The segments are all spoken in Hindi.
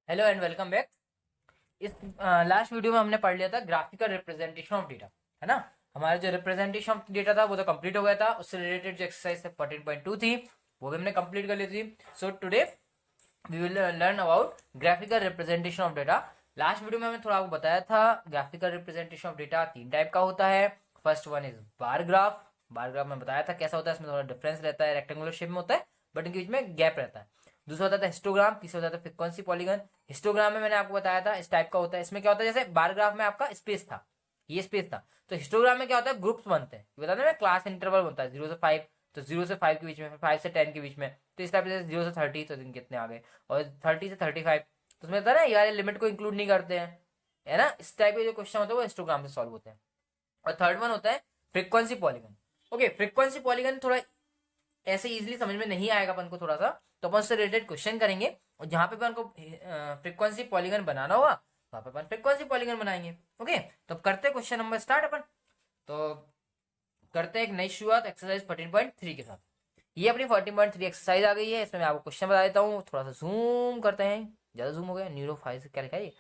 Hello and welcome back. इस लास्ट वीडियो में हमने पढ़ लिया था ग्राफिकल रिप्रेजेंटेशन ऑफ डेटा, है ना। हमारा जो रिप्रेजेंटेशन ऑफ डेटा था वो तो कंप्लीट हो गया था। उससे रिलेटेड जो एक्सरसाइज 14.2 थी वो भी हमने कंप्लीट कर ली थी। So today we will learn about graphical representation of data. Last video में हमने थोड़ा आपको बताया था ग्राफिकल रिप्रेजेंटेशन ऑफ डेटा तीन टाइप का होता है। First one is bar graph. Bar graph में बताया था कैसा होता है, इसमें थोड़ा डिफरेंस रहता है, रेक्टेंगुलर शेप में होता है बट इनके बीच में गैप रहता है। दूसरा होता था हिस्टोग्राम, तीसरा होता था फ्रीक्वेंसी पॉलीगन। हिस्टोग्राम में मैंने आपको बताया था इस टाइप का होता है। इसमें क्या होता है, जैसे बार ग्राफ में आपका स्पेस था, ये स्पेस था, तो हिस्टोग्राम में क्या होता है, ग्रुप्स बनते हैं। बता दें क्लास इंटरवल बनता है 0 से 5, तो 0 से 5 के बीच में, फिर 5 से 10 के बीच में। तो इस टाइप से 0 से 30 तो दिन कितने आ गए, और 30 से 35 तो उसमें होता है ना यार लिमिट को इंक्लूड नहीं करते हैं, है ना। इस टाइप के जो क्वेश्चन होते हैं वो हिस्टोग्राम से सॉल्व होते हैं। और थर्ड वन होता है frequency polygon. Okay, frequency polygon थोड़ा ऐसे इजीली समझ में नहीं आएगा अपन को थोड़ा सा, तो अपन उससे रिलेटेड क्वेश्चन करेंगे और जहां पे अपन को फ्रीक्वेंसी पॉलीगन बनाना होगा वहां पे अपन फ्रीक्वेंसी पॉलीगन बनाएंगे। ओके, तो अब करते हैं क्वेश्चन नंबर स्टार्ट अपन। तो करते हैं एक नई शुरुआत एक्सरसाइज 14.3 के साथ। ये अपनी 14.3 एक्सरसाइज आ गई है। इसमें मैं आपको क्वेश्चन बता देता हूँ, थोड़ा सा जूम करते हैं। ज्यादा जूम हो गया, न्यूरो 5 से क्या लिखा है ये।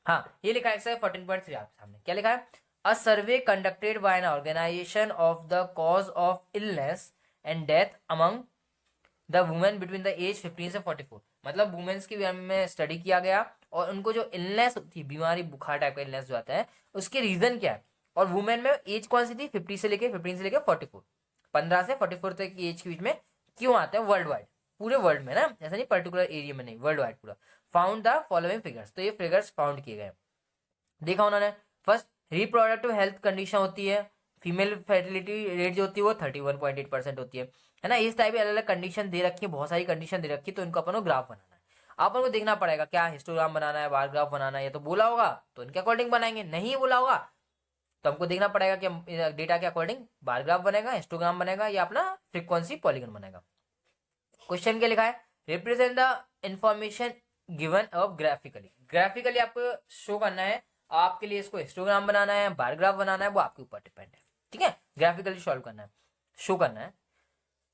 हाँ, ये लिखा है एक्सरसाइज 14.3 आपके सामने। क्या लिखा है, a survey conducted by an organization of the cause of illness and death among the women between the age 15 से 44। मतलब वुमेन्स की बारे में स्टडी किया गया और उनको जो इलनेस थी, बीमारी बुखार टाइप का इलनेस जो आता है, उसके रीजन क्या है। और वुमेन में एज कौन सी थी, 15 से लेके 44, 15 से 44 तक की एज के बीच में क्यों आते हैं वर्ल्ड वाइड, पूरे वर्ल्ड में ना, ऐसा नहीं पर्टिकुलर एरिया में नहीं, वर्ल्ड वाइड पूरा। फाउंड द फॉलोइंग फिगर्स, तो ये फिगर्स फाउंड किए गए। देखा उन्होंने, फर्स्ट रिप्रोडक्टिव हेल्थ कंडीशन होती है, फीमेल फर्टिलिटी रेट जो होती है वो 31.8% होती है ना। इस टाइप की अलग अलग कंडीशन दे रखी है, बहुत सारी कंडीशन दे रखी है, तो इनको अपन को ग्राफ बनाना है। अपन को देखना पड़ेगा क्या हिस्टोग्राम बनाना है, बार ग्राफ बनाना है, या तो बोला होगा तो इनके अकॉर्डिंग बनाएंगे, नहीं बोला होगा तो हमको देखना पड़ेगा कि डेटा के अकॉर्डिंग बार ग्राफ बनेगा, हिस्टोग्राम बनेगा, या अपना फ्रीक्वेंसी पॉलीगन बनेगा। क्वेश्चन क्या लिखा है, represent the information given of graphically. Graphically आपको शो करना है, आपके लिए इसको हिस्टोग्राम बनाना है, बार ग्राफ बनाना है, वो आपके ऊपर डिपेंड है। ठीक है, ग्राफिकली सॉल्व करना है, शो करना है।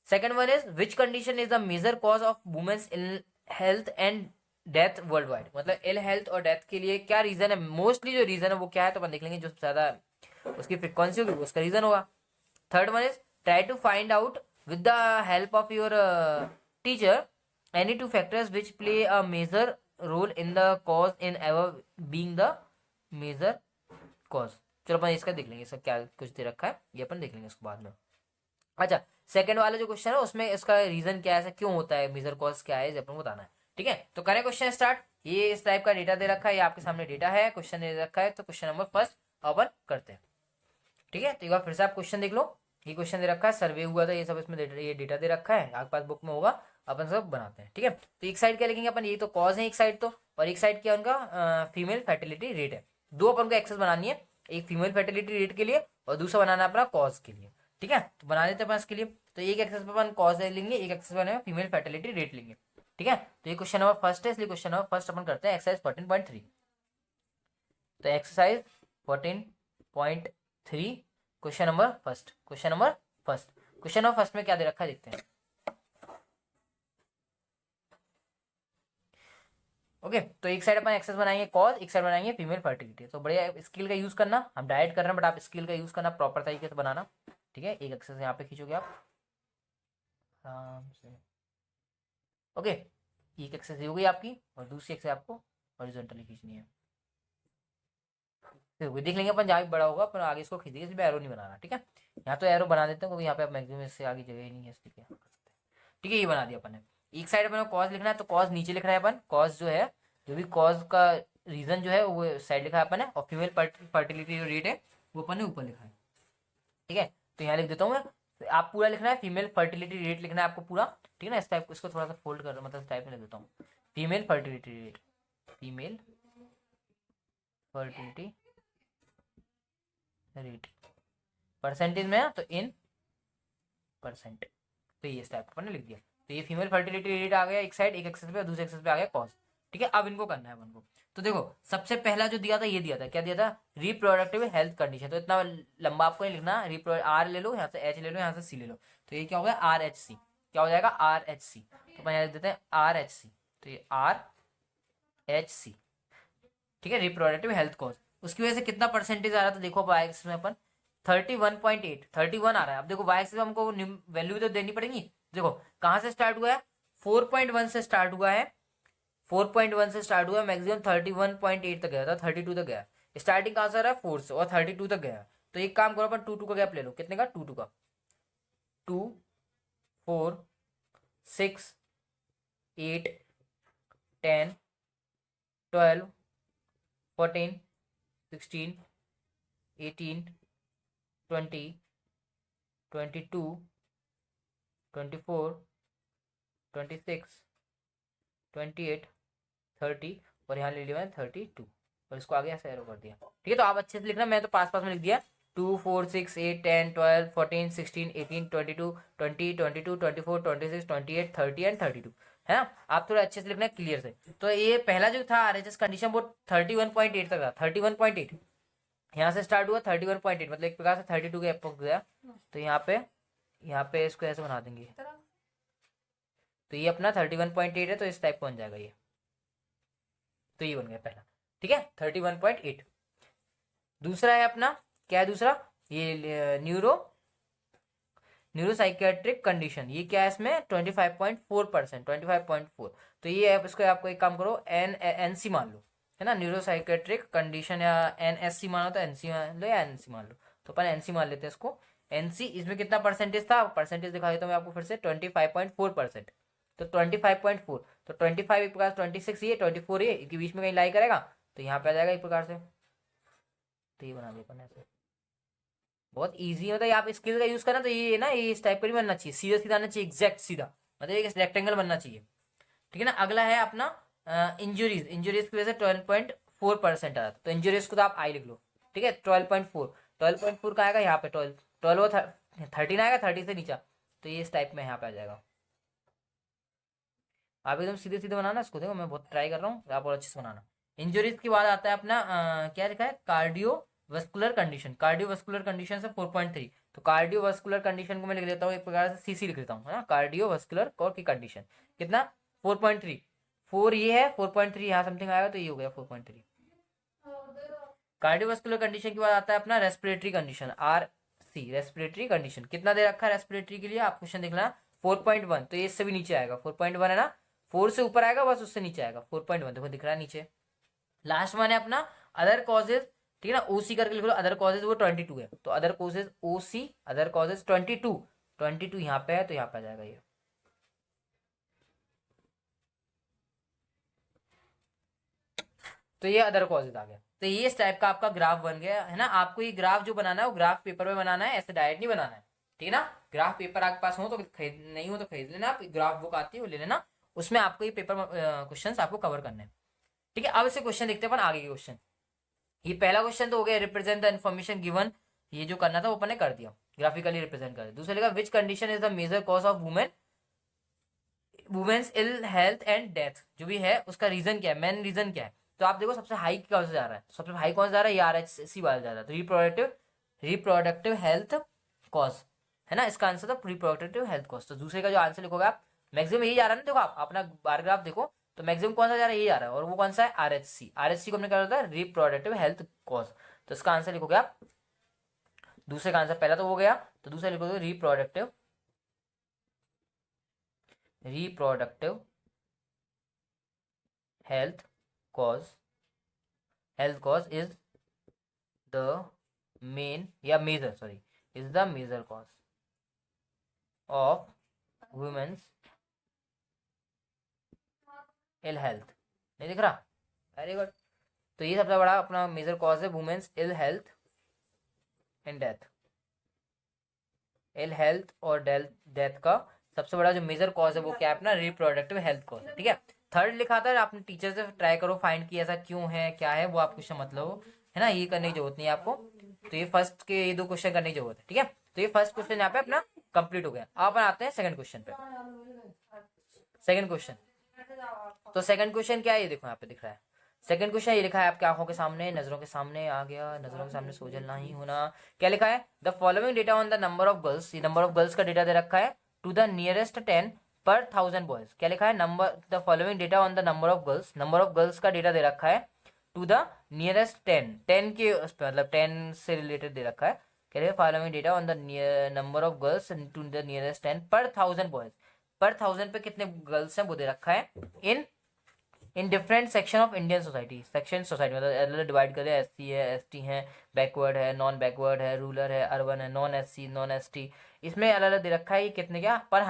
Second one is which condition is the major cause of women's ill health and death worldwide. मतलब इल हेल्थ और डेथ के लिए क्या रीजन है, मोस्टली जो रीजन है वो क्या है, तो अपन देख लेंगे जो सबसे ज्यादा उसकी फ्रिक्वेंसी होगी उसका रीजन होगा। Third one is try to find out with the help of your teacher any two factors which play a major role in the cause in ever being the major cause। चलो अपन इसका देख लेंगे, इसका क्या कुछ दे रखा है ये अपन देख लेंगे इसको बाद में। अच्छा, सेकंड वाला जो क्वेश्चन है उसमें इसका रीजन क्या है, ऐसा क्यों होता है, मेजर कॉज क्या है, अपन को बताना है। ठीक है, तो करें क्वेश्चन स्टार्ट। ये इस टाइप का डेटा दे रखा है, ये आपके सामने डेटा है, क्वेश्चन दे रखा है, तो क्वेश्चन नंबर फर्स्ट अपन करते हैं। ठीक है, तो एक बार फिर से आप क्वेश्चन देख लो। ये क्वेश्चन दे रखा है, सर्वे हुआ था, ये सब इसमें ये डेटा दे रखा है, आपके पास बुक में होगा, अपन सब बनाते हैं। ठीक है, तो एक साइड क्या लिखेंगे अपन, ये तो कॉज है एक साइड तो, और एक साइड क्या उनका फीमेल फर्टिलिटी रेट है। दो अपन को एक्सेस बनानी है, एक फीमेल फर्टिलिटी रेट के लिए और दूसरा बनाना है अपना कॉज के लिए। ठीक है, तो बना लेते हैं अपन इसके लिए। तो एक एक्सेस पर अपन कॉज लेंगे, एक एक्सेस पर फीमेल फर्टिलिटी रेट लेंगे। ठीक है, तो ये क्वेश्चन नंबर फर्स्ट है, इसलिए क्वेश्चन नंबर फर्स्ट अपन करते हैं एक्सरसाइज 14.3। तो exercise 14.3 question number first, question number first, question number first में क्या दे रखा है देखते हैं। ओके, तो एक साइड अपन एक्सेस बनाएंगे कॉज, एक साइड बनाएंगे फीमेल फर्टिलिटी। तो बढ़िया स्किल का यूज करना, हम डायरेक्ट कर रहे हैं बट आप स्किल का यूज करना प्रॉपर तरीके से बनाना। ठीक है, एक एक्सेस यहाँ पे खींचोगे आप आराम से। ओके, एक एक्सेस हो गई आपकी और दूसरी एक्सेस आपको हॉरिजॉन्टली खींचनी है। देख लेंगे अपन जहाँ भी बड़ा होगा पर आगे इसको खींच देंगे, इसमें एरो नहीं बनाना। ठीक है, यहाँ तो एरो बना देते हैं क्योंकि यहाँ पे आप मैक्सिमम इससे आगे जगह ही नहीं है, इसलिए क्या कर सकते हैं। ठीक है, ये बना दिया अपन ने। एक साइड अपन कॉज लिखना है तो कॉज नीचे लिख रहे हैं अपन, कॉज जो है, जो भी कॉज का रीजन जो है वो साइड लिखा है अपन ने, और फीमेल फर्टिलिटी जो रेट है वो अपन ने ऊपर लिखा है। ठीक है, तो यहाँ लिख देता हूँ मैं, तो आप पूरा लिखना है, फीमेल फर्टिलिटी रेट लिखना है आपको पूरा। ठीक है ना, इस टाइप इसको थोड़ा सा फोल्ड कर, मतलब इस टाइप में लिख देता हूँ, female fertility rate, female fertility rate percentage में है तो इन परसेंट। तो ये इस टाइप का लिख दिया। तो ये फीमेल फर्टिलिटी रेट आ गया एक साइड, एक एक्सेस पे और दूसरे एक्सेस पे आ गया कॉज। ठीक है, अब इनको करना है अपन को। तो देखो सबसे पहला जो दिया था ये दिया था, क्या दिया था, रिप्रोडक्टिव हेल्थ कंडीशन। तो इतना लंबा आपको नहीं लिखना, आर ले लो, यहाँ से एच ले लो, यहाँ से सी ले लो। तो ये क्या हो गया, आर एच सी, क्या हो जाएगा, आर एच सी। तो अपन यहाँ लिख देते हैं आर एच सी। तो ये आर HC, ठीक है, रिप्रोडक्टिव हेल्थ कॉज। उसकी वजह से कितना परसेंटेज आ रहा था देखो, वाई एक्सिस में अपन 31.8, 31 आ रहा है। अब देखो वाई एक्सिस में हमको वैल्यू तो देनी पड़ेगी। देखो कहाँ से स्टार्ट हुआ है, 4.1 से स्टार्ट हुआ है, 4.1 से स्टार्ट हुआ, मैक्सिमम 31.8 तक गया था, 32 तक गया। स्टार्टिंग कहाँ से रहा है, 4 से, और 32 तक गया। तो एक काम करो अपन 2 का गैप ले लो, कितने का, 2 का, 2, 4, 6, 8, 10, 12, 14, 16, 18, 20, 22, 24, 26, 28, 30, और यहाँ ले लिया मैंने 32, और इसको आगे ऐसे एरो कर दिया। ठीक है, तो आप अच्छे से लिखना, मैं तो पास पास में लिख दिया, 2, 4, 6, 8, 10, 12, 14, 16, 18, 22, 20, 22, 24, 26, 28, 30 एंड 32, है ना। आप थोड़ा अच्छे से लिखना क्लियर से। तो ये पहला जो था RHS कंडीशन वो 31.8 तक था, 31.8 यहाँ से स्टार्ट हुआ, 31.8 मतलब एक प्रकार से 32 के अप्रोक्स गया। तो यहाँ पे इसको ऐसे बना देंगे, तो ये अपना 31.8 है, तो इस टाइप का बन जाएगा ये। तो ये बन गया पहला, ठीक है, 31.8। दूसरा है अपना, क्या है दूसरा, ये न्यूरोसाइकियाट्रिक कंडीशन, ये क्या है इसमें 25.4%, 25.4। तो ये है, इसको आपको एक काम करो, NC मान लो, है ना, न्यूरोसाइकियाट्रिक कंडीशन, या NSC मानो तो NC मान लो, या NC मान लो, तो अपन NC मान लेते हैं इसको। NC, इसमें कितना परसेंटेज था, परसेंटेज दिखा देता हूँ मैं आपको फिर से, 25.4%। तो 25.4, तो 25 एक प्रकार से 26 ये, 24 ये, इसके बीच में कहीं लाई करेगा, तो यहाँ पे आ जाएगा एक प्रकार से। तो ये बना दिया अपन, बहुत इजी होता है। आप स्किल का यूज करना, तो ये ना, ये इस टाइप का नहीं बनना चाहिए, सीधा सीधा आना चाहिए, एग्जैक्ट सीधा, मतलब एक रेक्टेंगल बनना चाहिए। ठीक है ना। अगला है अपना इंजुरीज, इंजुरीज की वजह से 12.4% आता है, तो इंजुरीज को तो आप आई लिख लो, ठीक है, 12.4, 12.4 का आएगा यहाँ पे, 12 और 13 आएगा 30 से नीचा, तो ये इस टाइप में यहाँ पे आ जाएगा। आप एकदम सीधे सीधे बनाना इसको, देखो मैं बहुत ट्राई कर रहा हूँ, आप और अच्छे से बनाना। इंजुरीज के बाद आता है अपना क्या लिखा है, कार्डियोवास्कुलर कंडीशन, कार्डियोवास्कुलर कंडीशन से 4.3, तो कार्डियोवास्कुलर कंडीशन को मैं लिख देता हूँ एक प्रकार से सीसी लिख देता हूँ, है ना, कार्डियोवास्कुलर की कंडीशन कितना 4.3, 4 ये है, 4.3 यहाँ समथिंग आएगा, तो ये हो गया 4.3। कार्डियोवास्कुलर कंडीशन के बाद आता है अपना respiratory condition, RC, respiratory condition, कितना दे रखा है रेस्पिरेटरी के लिए, आप क्वेश्चन देखना 4.1, तो ये इससे भी नीचे आएगा, 4.1 है ना, 4 से ऊपर आएगा बस, उससे नीचे आएगा 4.1, देखो दिख रहा है नीचे। लास्ट वन है अपना अदर कॉजेज, ठीक है ना, OC करके लिख लो, अदर कॉजेज वो 22 है, तो other causes OC, other causes 22 यहाँ पे है, तो यहाँ पे आ जाएगा ये। तो ये अदर कॉजेज आ गया। तो ये इस टाइप का आपका ग्राफ बन गया, है ना। आपको ये ग्राफ जो बनाना है वो ग्राफ पेपर में बनाना है, ऐसे डायरेक्ट नहीं बनाना है, ठीक है ना। ग्राफ पेपर आपके पास हो तो खरीद, नहीं हो तो खरीद लेना, आप ग्राफ बुक आती है वो ले लेना, उसमें आपको ये पेपर क्वेश्चन आपको कवर करने हैं, ठीक है। अब इसे क्वेश्चन देखते हैं अपन आगे के क्वेश्चन। ये पहला क्वेश्चन तो हो गया, रिप्रेजेंट द इन्फॉर्मेशन गिवन, ये जो करना था वो अपन ने कर दिया, ग्राफिकली रिप्रेजेंट कर दिया। दूसरा लिखा which condition is the major cause of women's ill health and death, जो भी है उसका रीजन क्या है, मेन रीजन क्या है। तो आप देखो सबसे हाई कौन सा जा रहा है, सबसे हाई कौन सा जा रहा है, ये RHC वाला जा रहा है, तो रिप्रोडक्टिव हेल्थ कॉज, है ना, इसका आंसर था रिप्रोडक्टिव हेल्थ कॉज। तो दूसरे का जो आंसर लिखोगे आप, मैक्सिमम यही जा रहा है ना, देखो आप अपना बार ग्राफ देखो, तो मैक्सिमम कौन सा जा रहा है, ये जा रहा है, और वो कौन सा है, RHC को हमने क्या होता है, रिप्रोडक्टिव हेल्थ कॉज। तो इसका आंसर लिखोगे आप, दूसरे का आंसर पहला तो हो गया, तो दूसरा लिखोगे reproductive health cause is the major cause of women's ill health। नहीं दिख रहा, वेरी गुड। तो ये सबसे बड़ा अपना मेजर कॉज है women's ill health and death, ill health और डेथ का सबसे बड़ा जो मेजर कॉज है वो क्या है, अपना रिप्रोडक्टिव हेल्थ कॉज है, ठीक है। थर्ड लिखा था, आपने टीचर से ट्राई करो फाइंड की ऐसा क्यों है क्या है, वो आप क्वेश्चन मतलब, है ना, ये करने की जरूरत नहीं है आपको। तो ये फर्स्ट के ये 2 क्वेश्चन करने की जरूरत है, ठीक है। तो ये फर्स्ट क्वेश्चन यहाँ पे अपना कंप्लीट हो गया। अब अपन आते हैं सेकंड क्वेश्चन पे। सेकंड क्वेश्चन, तो सेकंड क्वेश्चन क्या है, ये देखो यहाँ पे दिख रहा है। सेकंड क्वेश्चन ये लिखा है आपकी आंखों के सामने, नजरों के सामने आ गया, नजरों के सामने सोजल नहीं होना। क्या लिखा है, the following data on the number of girls, ये नंबर ऑफ गर्ल्स का डेटा दे रखा है, टू द नियरेस्ट 10 पर 1000 बॉयज। क्या लिखा है, number the following data on the number of girls का डेटा दे रखा है टू द नियरेस्ट 10 के मतलब 10 से रिलेटेड दे रखा है। कह रहे हैं following data on the number of girls to the nearest 10 पर 1000 बॉयज। पर 1000 पे कितने गर्ल्स हैं वो दे रखा है in different section of Indian society. Section society मतलब अलग डिवाइड करें, SC है, ST है, बैकवर्ड है, नॉन बैकवर्ड है, रूरल है, अर्बन है, नॉन SC, नॉन ST, इसमें अलग अलग दे रखा है ये कितने क्या पर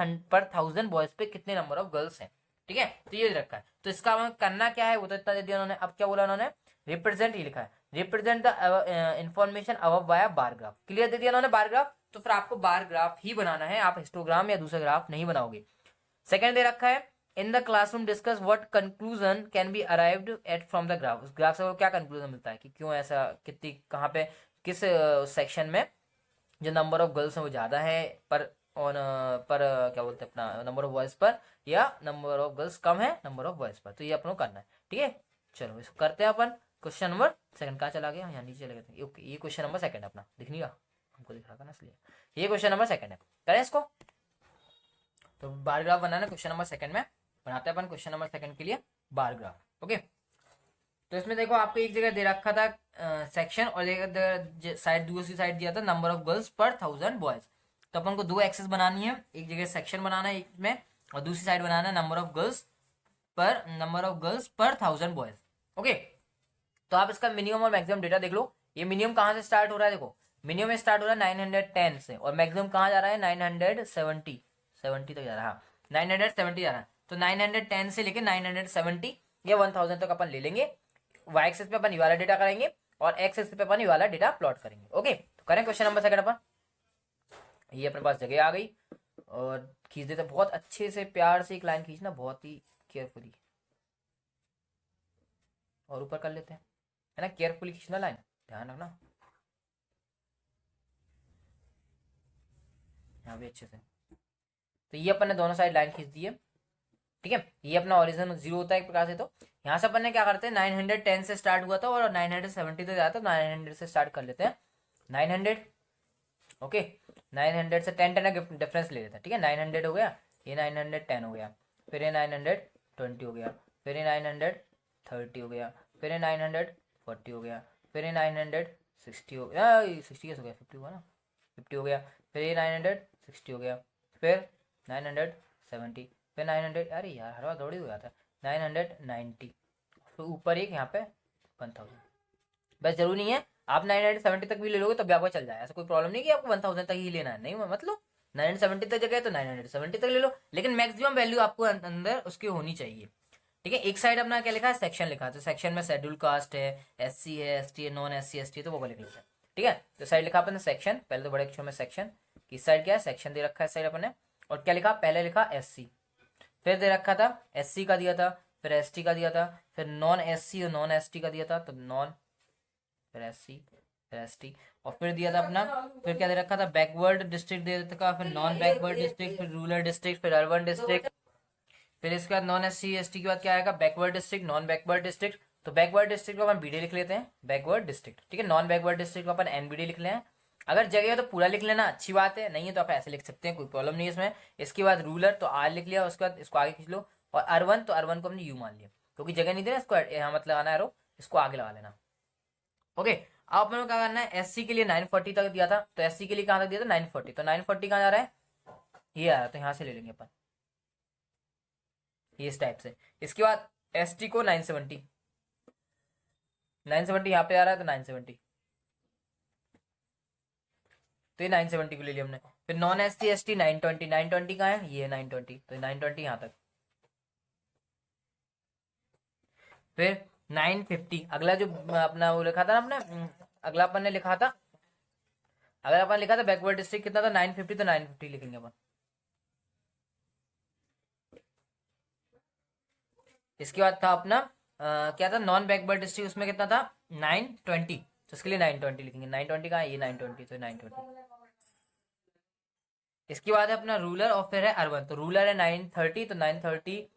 1000 बॉयज पे कितने नंबर ऑफ गर्ल्स हैं। ठीक है, तो ये दे रखा है। तो इसका हमें करना क्या है वो तो इतना दे दिया उन्होंने। अब क्या बोला उन्होंने, रिप्रेजेंट ही लिखा है, represent the information above by bar graph. Clear दे दिया उन्होंने बार ग्राफ, तो फिर आपको बार ग्राफ ही बनाना है, आप हिस्टोग्राम या दूसरा ग्राफ नहीं बनाओगे। सेकंड दे रखा है in the classroom discuss what conclusion can be arrived at from the graph. उस ग्राफ से क्या कंक्लूजन मिलता है कि क्यों ऐसा, कितनी कहाँ पे किस सेक्शन में जो नंबर ऑफ गर्ल्स हैं वो ज्यादा है पर ऑन पर क्या बोलते हैं अपना नंबर ऑफ बॉयज पर, या नंबर ऑफ गर्ल्स कम है नंबर ऑफ बॉयज पर। तो ये अपन को करना है। ठीक है, चलो इसको करते हैं अपन। क्वेश्चन नंबर सेकंड कहाँ चला गया, यहाँ नीचे चले गए थे। ओके, ये क्वेश्चन नंबर सेकंड अपना दिख नहीं रहा, हमको दिख रहा था ना इसलिए। ये क्वेश्चन नंबर सेकंड है, करें इसको। तो बार ग्राफ बनाना क्वेश्चन नंबर सेकंड में बनाते हैं अपन। क्वेश्चन नंबर सेकंड के लिए बार ग्राफ। ओके, तो इसमें देखो आपको एक जगह दे रखा था सेक्शन और साइड दूसरी साइड दिया था नंबर ऑफ गर्ल्स पर 1000 बॉयज। तो अपन को दो एक्सेस बनानी है, एक जगह सेक्शन बनाना है एक में और दूसरी साइड बनाना है नंबर ऑफ गर्ल्स पर 1000 बॉयज। ओके, तो आप इसका मिनिमम और मैक्सिमम डेटा देख लो। ये मिनिमम कहाँ से स्टार्ट हो रहा है, देखो मिनिमम स्टार्ट हो रहा है 910 से और मैक्सिमम कहाँ जा रहा है 970 तक जा रहा है। हाँ, 970 जा रहा है। तो 910 से लेके 970 या 1000 तक अपन ले लेंगे। y एक्सिस पे अपन ये वाला डेटा करेंगे और x एक्सिस पे अपन ये वाला डेटा प्लॉट करेंगे। ओके, तो करें क्वेश्चन नंबर सेकंड अपन। ये अपने पास जगह आ गई और खींच देते बहुत अच्छे से, प्यार से एक लाइन खींचना बहुत ही केयरफुली, और ऊपर कर लेते हैं, है ना, केयरफुली खींचना लाइन, ध्यान रखना यहाँ भी अच्छे से। तो ये अपन ने दोनों साइड लाइन खींच दी है। ठीक है, ये अपना ओरिजिन 0 होता है एक प्रकार से। तो यहाँ से अपन ने क्या करते हैं 910 से स्टार्ट हुआ था और 970 तक जाता है, 900 से स्टार्ट कर लेते हैं 900। ओके, 900 से 10 डिफरेंस ले लेते हैं। ठीक है, 900 हो गया, ये 910 हो गया, फिर ये 920 हो गया, फिर ये 930 हो गया, फिर ये 940 हो गया, फिर ये 960 हो गया, 60 कैसे हो गया, 50 हुआ ना, 50 हो गया, फिर ये 960 हो गया, फिर 970, फिर 900, अरे यार हर बार दौड़ी हो जाता है, 990, फिर ऊपर एक यहाँ पे 1000। बस जरूरी नहीं है आप 970 तक भी ले लोगे तब भी आपको चल जाए, ऐसा कोई प्रॉब्लम नहीं कि आपको 1000 तक ही लेना है, नहीं मतलब 970 तक जगह है तो 970 तक ले लो, लेकिन मैक्सिमम वैल्यू आपको अंदर उसकी होनी चाहिए। ठीक है, एक साइड अपना क्या लिखा है सेक्शन लिखा है, तो सेक्शन में शेड्यूल कास्ट है, SC है, ST है, नॉन SC ST है, तो वो लिख लेते हैं। ठीक है, तो साइड लिखा अपन ने सेक्शन, पहले तो बड़े अक्षर में सेक्शन, किस साइड क्या है सेक्शन दे रखा है साइड अपन ने, और क्या लिखा पहले लिखा SC, फिर दे रखा था SC का दिया था, फिर ST का दिया था, फिर नॉन SC और नॉन ST का दिया था, तो नॉन, फिर SC, फिर ST, और फिर दिया था अपना, फिर क्या दे रखा था बैकवर्ड डिस्ट्रिक्ट दे रखा, फिर नॉन बैकवर्ड डिस्ट्रिक्ट, फिर रूरल डिस्ट्रिक्ट, फिर अर्बन डिस्ट्रिक्ट, फिर इसके बाद नॉन SC ST के बाद क्या आएगा backward district, non backward district. तो बैकवर्ड डिस्ट्रिक्ट को अपन BD लिख लेते हैं, बैकवर्ड डिस्ट्रिक्ट। ठीक है, नॉन बैकवर्ड डिस्ट्रिक्ट को अपन NBD लिख लें। अगर जगह है तो पूरा लिख लेना, अच्छी बात है, नहीं है तो आप ऐसे लिख सकते हैं, कोई प्रॉब्लम नहीं है इसमें। इसके बाद रूलर तो R लिख लिया, उसके बाद इसको आगे खींच लो, और अर्बन तो अर्बन को हमने U मान लिया क्योंकि जगह नहीं देना इसको यहाँ मतलब लगाना है, इसको आगे लगा लेना। ओके, अब अपन को क्या करना है, SC के लिए 940 तक दिया था, तो SC के लिए कहाँ तक दिया था 940, तो 940 कहाँ जा रहा है, ये आ रहा है, तो यहाँ से ले लेंगे अपन ये इस टाइप से। इसके बाद ST को 970 यहाँ पे आ रहा है, तो 970, तो ये 970 को ले लिया हमने। फिर नॉन SC ST 920 कहाँ है, ये 920, तो 920 यहाँ तक। फिर 950 अगला जो अपना वो लिखा था ना अपने, अगला अपन ने लिखा था, अगर अपन लिखा था बैकवर्ड डिस्ट्रिक्ट कितना था 950, तो 950 लिखेंगे अपन। इसके बाद था अपना क्या था नॉन बैकवर्ड डिस्ट्रिक्ट, उसमें कितना था 920, तो इसके लिए 920 लिखेंगे। 920 कहाँ है, ये 920, तो 920। इसके बाद है अपना रूरल और फिर है अर्बन, तो रूरल है 930, तो 930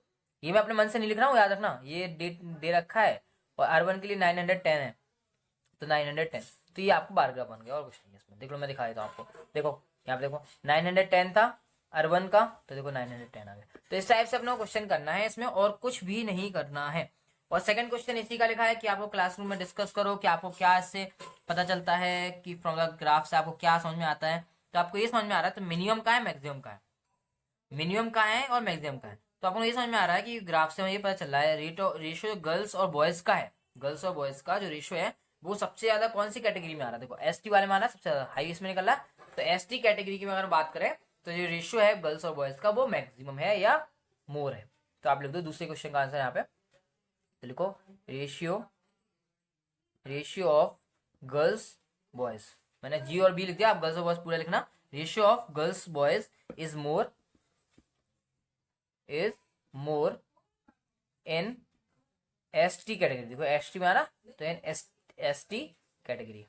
ये मैं अपने मन से नहीं लिख रहा हूँ, याद रखना ये डेट दे रखा है, और अर्बन के लिए 910 है, तो 910, तो ये आपको बार ग्राफ बन गया और कुछ नहीं है इसमें। देख लो मैं दिखा देता हूँ आपको, देखो यहाँ पे देखो 910 था अर्बन का, तो देखो 910 आ गया। तो इस टाइप से अपना क्वेश्चन करना है इसमें, और कुछ भी नहीं करना है। और सेकंड क्वेश्चन इसी का लिखा है कि आपको क्लासरूम में डिस्कस करो कि आपको क्या इससे पता चलता है कि फ्रॉम द ग्राफ से आपको क्या समझ में आता है। तो आपको ये समझ में आ रहा है तो मिनिमम का है मैक्सिमम का है, मिनिमम का है और मैक्सिमम का है। तो आपको ये समझ में आ रहा है कि ग्राफ से मुझे पता चल रहा है रेशियो गर्ल्स और बॉयज का है, गर्ल्स और बॉयज का जो रेशियो है वो सबसे ज्यादा कौन सी कैटेगरी में आ रहा है। देखो एसटी वाले में आ रहा है सबसे ज्यादा हाई इसमें निकल रहा है। तो एसटी कैटेगरी की अगर बात करें तो जो रेशियो है गर्ल्स और बॉयज का वो मैक्सिमम है या मोर है। तो आप लिख दो दूसरे क्वेश्चन का आंसर यहाँ पे। तो लिखो ratio ratio of girls boys, मैंने जी और बी लिख दिया, आप गर्ल्स और बॉयज पूरा लिखना। Ratio of girls boys is more in S T category. देखो एस टी में आना तो इन एस टी कैटेगरी।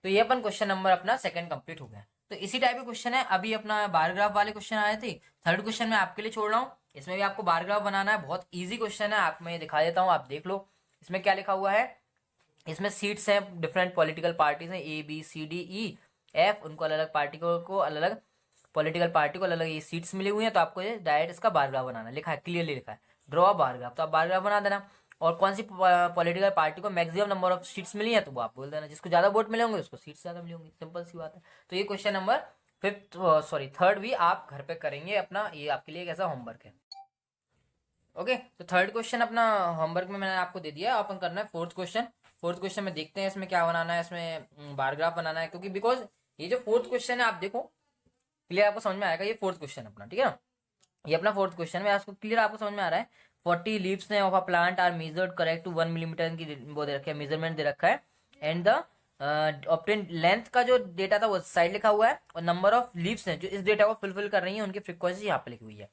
तो ये अपन क्वेश्चन नंबर अपना सेकंड कंप्लीट हो गया। तो इसी टाइप के क्वेश्चन है अभी अपना बार ग्राफ वाले क्वेश्चन आए थे। थर्ड क्वेश्चन मैं आपके लिए छोड़ रहा हूँ, इसमें भी आपको बार ग्राफ बनाना है, बहुत इजी क्वेश्चन है। आप मैं दिखा देता हूँ, आप देख लो इसमें क्या लिखा हुआ है। इसमें सीट्स हैं, डिफरेंट पॉलिटिकल पार्टीज हैं A B C D E F, उनको अलग अलग पार्टी को अलग अलग पॉलिटिकल पार्टी को अलग अलग ये सीट्स मिली हुई हैं। तो आपको ये डायरेक्ट इसका बार ग्राफ बनाना लिखा है, क्लियरली लिखा है ड्रॉ बार ग्राफ। तो आप बार ग्राफ बना देना, और कौन सी पॉलिटिकल पार्टी को मैक्सिमम नंबर ऑफ सीट्स मिली है तो वो आप बोल देना, जिसको ज्यादा वोट मिले होंगे उसको सीट्स ज्यादा मिली होंगी, सिंपल सी बात है। तो ये क्वेश्चन नंबर थर्ड भी आप घर पे करेंगे अपना, ये आपके लिए कैसा होमवर्क है। ओके तो थर्ड क्वेश्चन अपना होमवर्क में मैंने आपको दे दिया, अपन करना है फोर्थ क्वेश्चन। फोर्थ क्वेश्चन में देखते हैं इसमें क्या बनाना है, इसमें बार ग्राफ बनाना है, क्योंकि बिकॉज ये जो फोर्थ क्वेश्चन है आप देखो क्लियर आपको समझ में आएगा। ये फोर्थ क्वेश्चन अपना, ठीक है ना, ये अपना फोर्थ क्वेश्चन में आपको क्लियर आपको समझ में आ रहा है। 40 leaves of a plant are measured correct to 1 millimetre की वो दे रखा है, मेजरमेंट दे रखा है। एंड द ऑब्टेन लेंथ का जो डेटा था वो साइड लिखा हुआ है, और नंबर ऑफ लीव्स हैं जो इस डेटा को फुलफिल कर रही है उनकी फ्रीक्वेंसी यहाँ पे लिखी हुई है,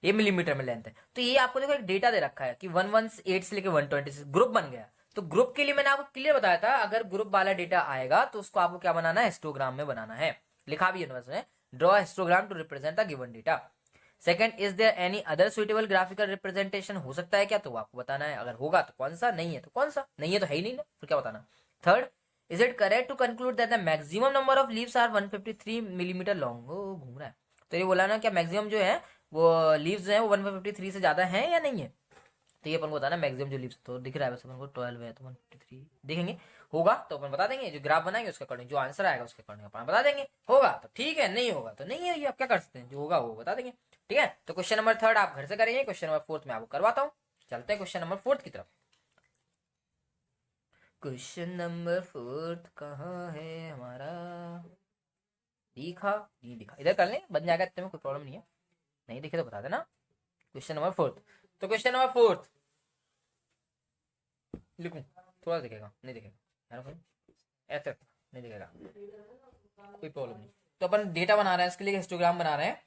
ये मिलीमीटर में लेंथ है। तो ये आपको देखो एक डेटा दे रखा है कि 118 से लेकर 126 ग्रुप बन गया। तो ग्रुप के लिए मैंने आपको क्लियर बताया था, अगर ग्रुप वाला डेटा आएगा तो उसको आपको क्या बनाना है, हिस्टोग्राम में बनाना है, लिखा भी है draw histogram to represent the given data. Second, is there any other suitable graphical representation, हो सकता है क्या, तो आपको बताना है, अगर होगा तो कौन सा, नहीं है तो कौन सा, नहीं है तो है ही नहीं ना, फिर क्या बताना। Third, is it correct to conclude that the maximum number of leaves are 153 millimetres long. वो घूम रहा है, तो ये बोला ना क्या मैक्सिमम जो है वो लीव्स हैं वो 153 से ज्यादा है या नहीं है। तो ये अपन को बताना मैक्सिमम जो लीव्स, तो दिख रहा है वैसे अपन को 12 है तो 153 देखेंगे, होगा तो अपन बता देंगे, जो ग्राफ बनाएंगे उसके अकॉर्डिंग जो आंसर आएगा उसके अकॉर्डिंग अपन बता देंगे, होगा तो ठीक है, नहीं होगा तो नहीं है, ये आप क्या कर सकते हैं, जो होगा वो बता देंगे। ठीक है, तो क्वेश्चन नंबर थर्ड आप घर से करेंगे, क्वेश्चन नंबर फोर्थ में आपको करवाता हूँ। चलते हैं क्वेश्चन नंबर फोर्थ की तरफ। क्वेश्चन नंबर फोर्थ कहाँ है हमारा, दिखा नहीं दिखा, इधर कर लें बन जाएगा, इतने में कोई प्रॉब्लम नहीं है, नहीं दिखे तो बता देना। क्वेश्चन नंबर फोर्थ, तो क्वेश्चन नंबर फोर्थ लिखूं, थोड़ा दिखेगा, नहीं दिखेगा, ऐसे नहीं दिखेगा, कोई प्रॉब्लम नहीं। तो अपन डेटा बना रहे हैं, इसके लिए हिस्टोग्राम बना रहे हैं,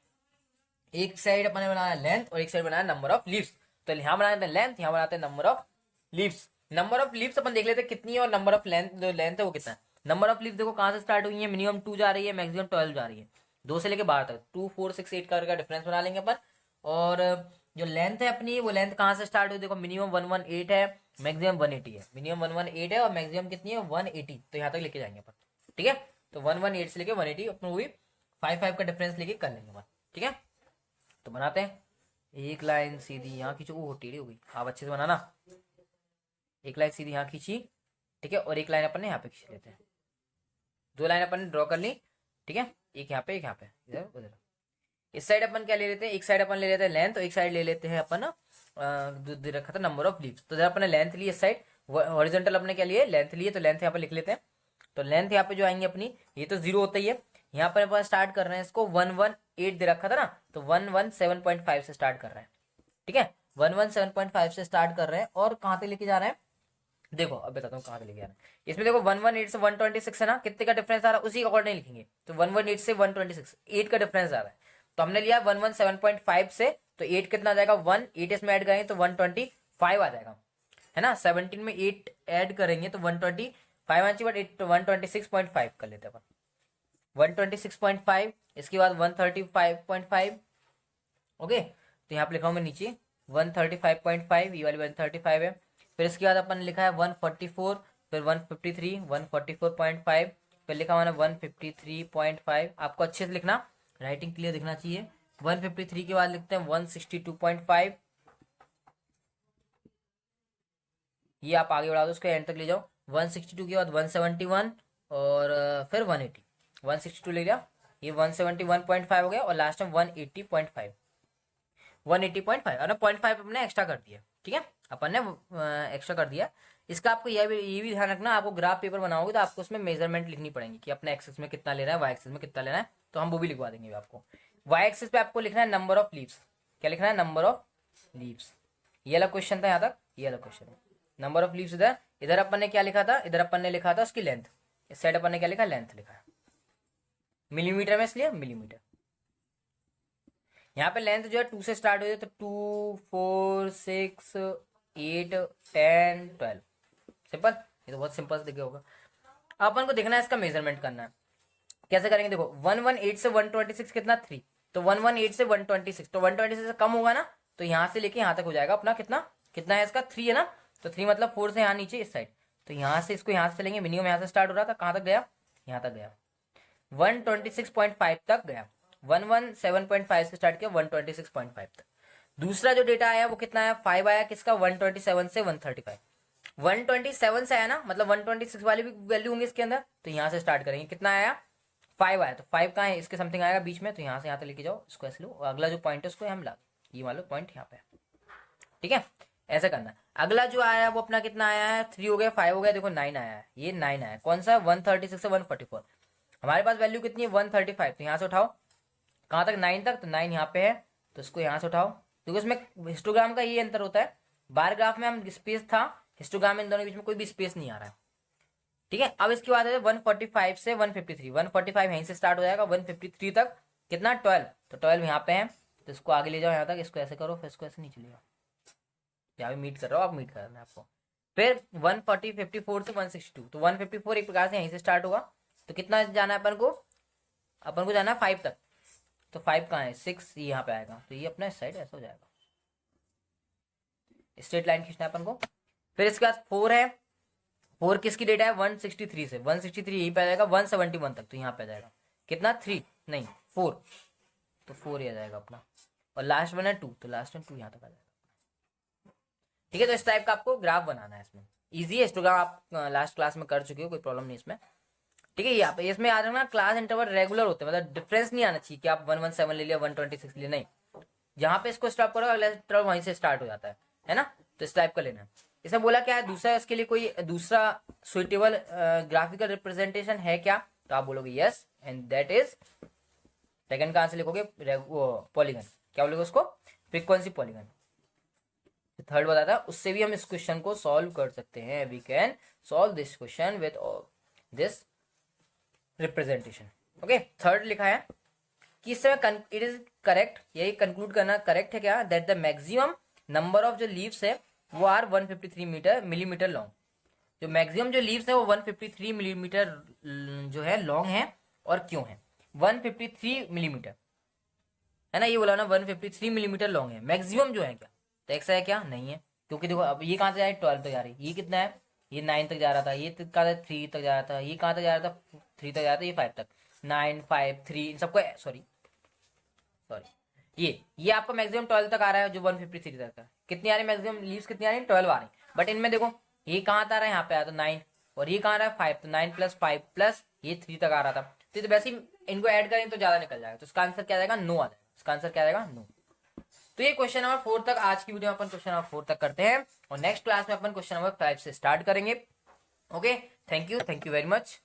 एक साइड अपन ने बनाया लेंथ और एक साइड बनाया नंबर ऑफ लीव्स। तो यहाँ बनाते हैं लेंथ, यहाँ बनाते हैं number of leaves. Number of leaves अपन देख लेते हैं कितनी है, और नंबर ऑफ लेंथ जो लेंथ है वो कितना है। नंबर ऑफ लीव्स देखो कहाँ से स्टार्ट हुई है, मिनिमम 2 जा रही है, मैक्सिमम 12 जा रही है, 2 से लेके 12 तक 2 4 6 8 का डिफरेंस बना लेंगे अपन। और जो लेंथ है अपनी वो लेंथ कहाँ से स्टार्ट हुई, देखो मिनिमम 118 है, मैक्सिमम 180 है, मिनिमम 118 है और मैक्सिमम कितनी है 180, तो यहाँ तक लेके जाएंगे अपन। ठीक है, तो 118 से लेके 180 अपन वो भी 5 का डिफरेंस लेके कर लेंगे अपन। ठीक है, तो बनाते हैं, एक लाइन सीधी यहाँ खींचो, वो टेढ़ी हो गई, आप अच्छे से बनाना, एक लाइन सीधी यहाँ खींची, ठीक है, और एक लाइन अपन ने यहाँ पे खींच लेते हैं, 2 लाइन अपन ने ड्रॉ कर ली, ठीक है, एक यहाँ पे एक यहाँ पे, इधर उधर। इस साइड अपन क्या ले लेते हैं, एक साइड अपन ले लेते हैं लेंथ, और एक साइड ले लेते हैं अपन दे रखा था नंबर ऑफ लीव्स। तो जब अपन ने लेंथ ली इस साइड, हॉरिजॉन्टल अपने क्या लिए लेंथ लिए, तो लेंथ यहाँ पे लिख लेते हैं। तो लेंथ यहाँ पे जो आएंगे अपनी, ये तो 0 होता ही है, यहाँ पर अपन स्टार्ट कर रहे हैं इसको 118 दे रखा था ना, तो 117.5 से स्टार्ट कर रहे हैं। ठीक है, 117.5 से स्टार्ट कर रहे हैं, और कहाँ तक लेके जा रहे हैं, देखो अब बताता हूँ कहाँ से लेके आना है। इसमें देखो 118 से 126 है ना, कितने का डिफरेंस आ रहा है उसी के अकॉर्डिंग लिखेंगे। तो 118 से 126 8 का डिफरेंस आ रहा है, तो हमने लिया 117.5 से, तो 8 कितना आ जाएगा 8 इसमें ऐड करेंगे तो 125 आ जाएगा, है ना। 17 में 8 ऐड करेंगे तो 125 आ चाहिए, बट 126.5 कर लेते हैं 126.5, इसके बाद 135.5। ओके, तो यहाँ पे लिखा हूँ मैं नीचे 135.5, ये वाली 135 है। फिर इसके बाद अपन लिखा है 144, फिर 153, 144.5, फिर लिखा हुआ है 153.5। आपको अच्छे से लिखना, राइटिंग क्लियर दिखना चाहिए, 153 के बाद लिखते हैं 162.5, ये आप आगे बढ़ा दो, उसके एंड तक ले जाओ। 162 के बाद 171 और फिर 180, 162 ले लिया, ये 171.5 हो गया और लास्ट में 180.5, 180.5 और 0.5 अपने एक्स्ट्रा कर दिया, ठीक है, अपन ने एक्स्ट्रा कर दिया। इसका आपको ये भी ध्यान रखना, आपको ग्राफ पेपर बनाओगे तो आपको उसमें मेजरमेंट लिखनी पड़ेगी कि अपने एक्सेस में कितना लेना है, वाई एक्सेस में कितना लेना है, तो हम वो भी लिखवा देंगे आपको। वाई एक्सेस पे आपको लिखना है नंबर ऑफ लीव्स, क्या लिखना है, नंबर ऑफ लीव्स। ये वाला क्वेश्चन था यहाँ तक, ये वाला क्वेश्चन है नंबर ऑफ लीव्स। इधर इधर अपन ने क्या लिखा था, इधर अपन ने लिखा था उसकी लेंथ, इस साइड अपन ने क्या लिखा, लेंथ लिखा है मिलीमीटर में, इसलिए मिलीमीटर। यहाँ पे लेंथ जो है 2 से स्टार्ट हो जाए तो 2, 4, 6, 8, 10, 12, सिंपल। ये तो बहुत सिंपल से दिखे होगा। अपन को देखना है इसका मेजरमेंट करना है, कैसे करेंगे, देखो 118 से 126 कितना, 3, तो 118 से 126, तो 126 से कम होगा ना, तो यहाँ से लेके यहाँ तक हो जाएगा अपना कितना, कितना है इसका 3 है ना, तो 3 मतलब 4 से यहाँ नीचे इस साइड, तो यहाँ से इसको यहाँ से चलेंगे, मिनिमम यहाँ से स्टार्ट हो रहा था, कहाँ तक गया, यहाँ तक गया, 126.5 तक गया, 117.5 से स्टार्ट किया 126.5 तक। दूसरा जो डेटा आया वो कितना आया, 5 आया, किसका, 127 से 135, 127 से आया ना, मतलब 126 वाली भी वैल्यू होंगी इसके अंदर, तो यहाँ से स्टार्ट करेंगे, कितना आया, 5 आया, तो 5 कहाँ है, इसके समथिंग आएगा बीच में, तो यहाँ से यहाँ तक लेके जाओ, इसको ऐसे लो, अगला जो पॉइंट है उसको हम ला, ये मान लो पॉइंट यहाँ पे, ठीक है, ऐसा करना। अगला जो आया वो अपना कितना आया है, 3 हो गया, 5 हो गया, देखो 9 आया है, ये 9 आया, कौन सा, 136 से 144, हमारे पास वैल्यू कितनी है 135, तो यहाँ से उठाओ, कहाँ तक, 9 तक, तो 9 यहाँ पे है, तो इसको यहाँ से उठाओ, क्योंकि उसमें हिस्टोग्राम का ये अंतर होता है, बार ग्राफ में हम स्पेस था, हिस्टोग्राम में इन दोनों के बीच में कोई भी स्पेस नहीं आ रहा है, ठीक है। अब इसके बाद है 145 से 153, 145 यहीं से स्टार्ट हो जाएगा 153 तक, कितना, 12, तो 12 यहाँ पे है, तो इसको आगे ले जाओ यहाँ तक, इसको ऐसे करो, फिर इसको ऐसे नहीं चलेगा, यहाँ भी मीट कर रहा हो आप, मीट कर रहे हैं आपको, फिर 154 से 162, तो 154 एक प्रकार से यहीं से स्टार्ट होगा, तो कितना जाना है अपन को जाना है 5 तक, तो 5 कहाँ है, 6 यहाँ पे आएगा, तो ये अपना इस साइड ऐसा हो जाएगा, स्ट्रेट लाइन खींचना है अपन को। फिर इसके बाद 4 है, 4 किसकी डेटा है, 163 से, 163 यहीं पे आ जाएगा 171 तक, तो यहाँ पे आ जाएगा कितना, 3 नहीं 4, तो 4 ही आ जाएगा अपना, और लास्ट वन है 2, तो लास्ट में 2 यहाँ तक आ जाएगा, ठीक है। तो इस टाइप का आपको ग्राफ बनाना है, इसमें इजी है, हिस्टोग्राम आप लास्ट क्लास में कर चुके हो, कोई प्रॉब्लम नहीं इसमें, ठीक है। यहाँ पे इसमें आ रहा क्लास इंटरवल रेगुलर होते हैं, मतलब डिफरेंस नहीं आना चाहिए कि आप 117 ले लिया 126 ले लिया, नहीं, जहाँ पे इसको स्टॉप करो अगला इंटरवल वहीं से स्टार्ट हो जाता है ना, तो इस टाइप का लेना है। इसमें बोला क्या है, दूसरा इसके लिए कोई दूसरा सुइटेबल ग्राफिकल रिप्रेजेंटेशन है क्या, तो आप बोलोगे yes, and that is, second का आंसर लिखोगे पॉलीगन, क्या बोलोगे उसको, फ्रीक्वेंसी पॉलीगन। थर्ड बताता है, उससे भी हम इस क्वेश्चन को सॉल्व कर सकते हैं, we can solve this question with this representation, okay. Third लिखा है कि इस समय इट इज करेक्ट, यही कंक्लूड करना करेक्ट है क्या, that the maximum number of जो लीव्स है वो आर 153 मिलीमीटर लॉन्ग, जो मैक्सिमम जो लीव्स है वो 153 मिलीमीटर जो है लॉन्ग है, और क्यों है 153 मिलीमीटर, है ना, ये बोला ना 153 मिलीमीटर लॉन्ग है, मैक्सिमम जो है क्या, तो एक्स है क्या, नहीं है, क्योंकि देखो अब ये कहाँ से जा रही है, 12 तक जा रही है, ये कितना है, ये 9 तक जा रहा था, ये कहाँ था 3 तक जा रहा था, ये कहाँ तक जा रहा था 3 तक जा रहा था, ये 5 तक, 9, 5, 3 इन सबको सॉरी ये आपका मैक्सिमम 12 तक आ रहा है, जो 153 तक है, कितनी आ रही मैक्सिमम लीव्स, कितनी आ रही 12 आ रही, बट इनमें देखो ये कहाँ आ रहा है, यहाँ पे आया तो 9, और ये कहाँ आ रहा है 5, तो 9 + 5 प्लस ये 3 तक आ रहा था, तो वैसे ही इनको ऐड करें तो ज्यादा निकल जाएगा, तो इसका आंसर क्या आ जाएगा, नो आ जाएगा, इसका आंसर क्या आएगा, नो। तो ये क्वेश्चन नंबर 4 तक, आज की वीडियो में अपन क्वेश्चन नंबर 4 तक करते हैं, और नेक्स्ट क्लास में अपन क्वेश्चन नंबर 5 से स्टार्ट करेंगे, okay. Thank you very much.